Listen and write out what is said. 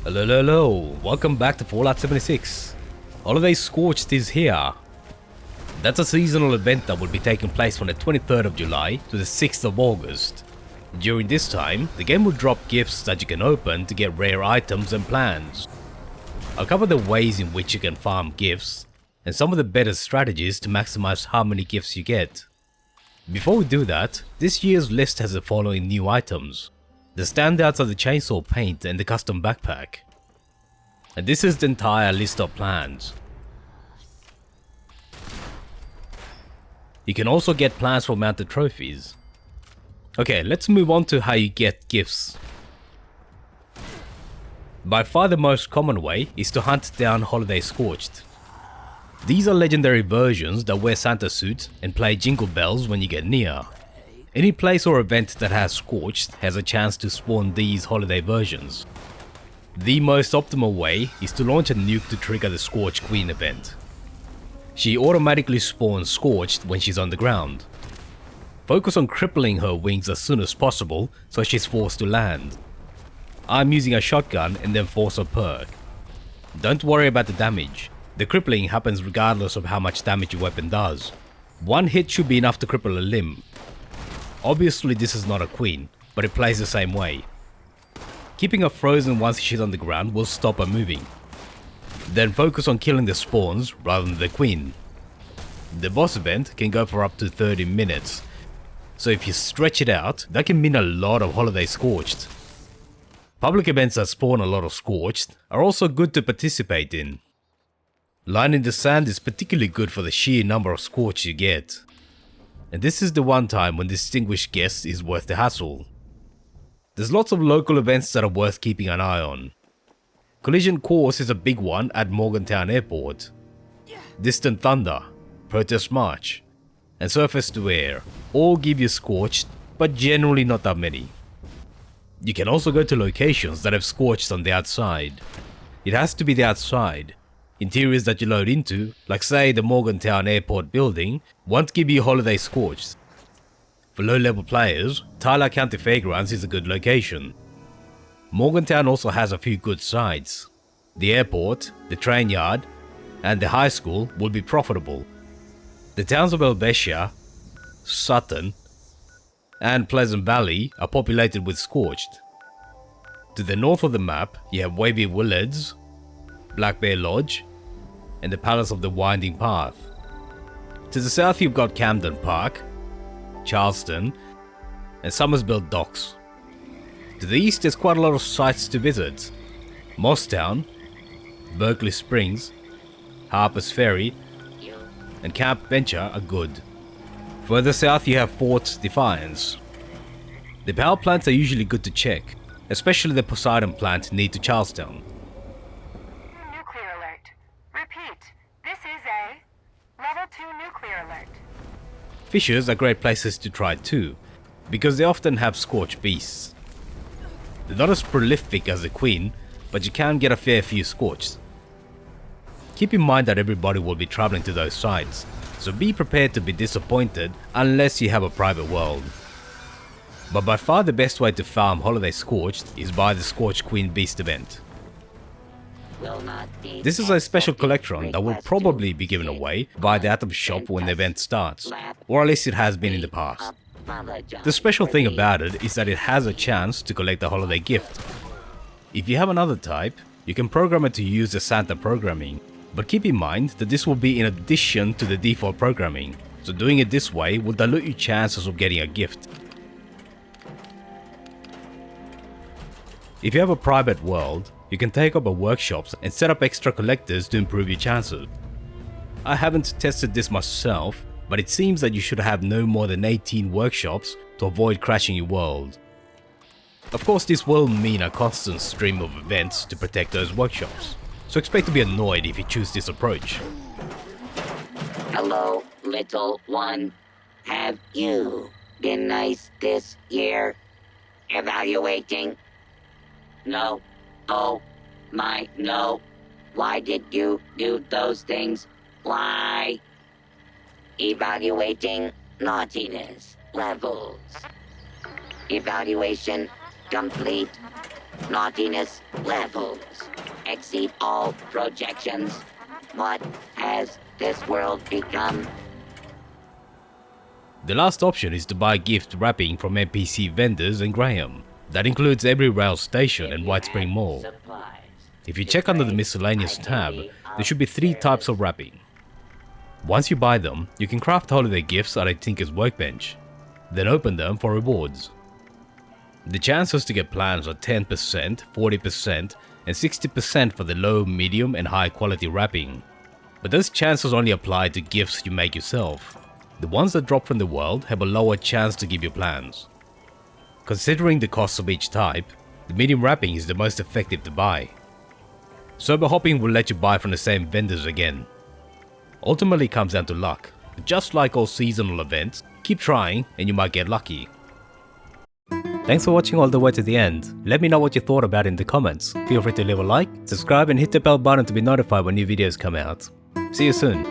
Hello, welcome back to Fallout 76. Holiday Scorched is here. That's a seasonal event that will be taking place from the 23rd of July to the 6th of August. During this time, the game will drop gifts that you can open to get rare items and plans. I'll cover the ways in which you can farm gifts, and some of the better strategies to maximize how many gifts you get. Before we do that, this year's list has the following new items. The standouts are the chainsaw paint and the custom backpack. And this is the entire list of plans. You can also get plans for mounted trophies. Okay, let's move on to how you get gifts. By far the most common way is to hunt down Holiday Scorched. These are legendary versions that wear Santa suits and play jingle bells when you get near. Any place or event that has Scorched has a chance to spawn these holiday versions. The most optimal way is to launch a nuke to trigger the Scorched Queen event. She automatically spawns Scorched when she's on the ground. Focus on crippling her wings as soon as possible so she's forced to land. I'm using a shotgun and then force a perk. Don't worry about the damage. The crippling happens regardless of how much damage your weapon does. One hit should be enough to cripple a limb. Obviously this is not a queen, but it plays the same way. Keeping her frozen once she's on the ground will stop her moving. Then focus on killing the spawns rather than the queen. The boss event can go for up to 30 minutes, so if you stretch it out, that can mean a lot of Holiday Scorched. Public events that spawn a lot of Scorched are also good to participate in. Line in the Sand is particularly good for the sheer number of Scorched you get. And this is the one time when distinguished guest is worth the hassle. There's lots of local events that are worth keeping an eye on. Collision Course is a big one at Morgantown Airport. Distant Thunder, Protest March, and Surface to Air all give you Scorched, but generally not that many. You can also go to locations that have Scorched on the outside. It has to be the outside. Interiors that you load into, like say the Morgantown Airport building, won't give you Holiday Scorched. For low-level players, Tyler County Fairgrounds is a good location. Morgantown also has a few good sites. The airport, the train yard, and the high school will be profitable. The towns of Elbesia, Sutton, and Pleasant Valley are populated with Scorched. To the north of the map, you have Wavy Willets, Black Bear Lodge, and the Palace of the Winding Path. To the south you've got Camden Park, Charleston, and Summersville Docks. To the east there's quite a lot of sites to visit. Mosstown, Berkeley Springs, Harper's Ferry, and Camp Venture are good. Further south you have Fort Defiance. The power plants are usually good to check, especially the Poseidon plant near to Charlestown. Nuclear alert. Repeat, this is a level 2 nuclear alert. Fissures are great places to try too, because they often have Scorched beasts. They're not as prolific as the Queen, but you can get a fair few Scorched. Keep in mind that everybody will be traveling to those sites, so be prepared to be disappointed unless you have a private world. But by far the best way to farm Holiday Scorched is by the Scorched Queen Beast event. This is a special collectron that will probably be given away by the Atom Shop when the event starts, or at least it has been in the past. The special thing about it is that it has a chance to collect a holiday gift. If you have another type, you can program it to use the Santa programming, but keep in mind that this will be in addition to the default programming, so doing it this way will dilute your chances of getting a gift. If you have a private world, you can take over workshops and set up extra collectors to improve your chances. I haven't tested this myself, but it seems that you should have no more than 18 workshops to avoid crashing your world. Of course this will mean a constant stream of events to protect those workshops, so expect to be annoyed if you choose this approach. Hello, little one. Have you been nice this year? Evaluating? No. Oh, my, no. Why did you do those things? Why? Evaluating naughtiness levels. Evaluation complete. naughtiness levels exceed all projections. What has this world become? The last option is to buy gift wrapping from NPC vendors and Graham. That includes every rail station and White Spring Mall. If you check under the miscellaneous tab, there should be 3 types of wrapping. Once you buy them, you can craft holiday gifts at a Tinker's Workbench, then open them for rewards. The chances to get plans are 10%, 40%, and 60% for the low, medium, and high quality wrapping. But those chances only apply to gifts you make yourself. The ones that drop from the world have a lower chance to give you plans. Considering the costs of each type, the medium wrapping is the most effective to buy. Sober hopping will let you buy from the same vendors again. Ultimately comes down to luck, but just like all seasonal events, keep trying and you might get lucky. Thanks for watching all the way to the end. Let me know what you thought about it in the comments. Feel free to leave a like, subscribe and hit the bell button to be notified when new videos come out. See you soon.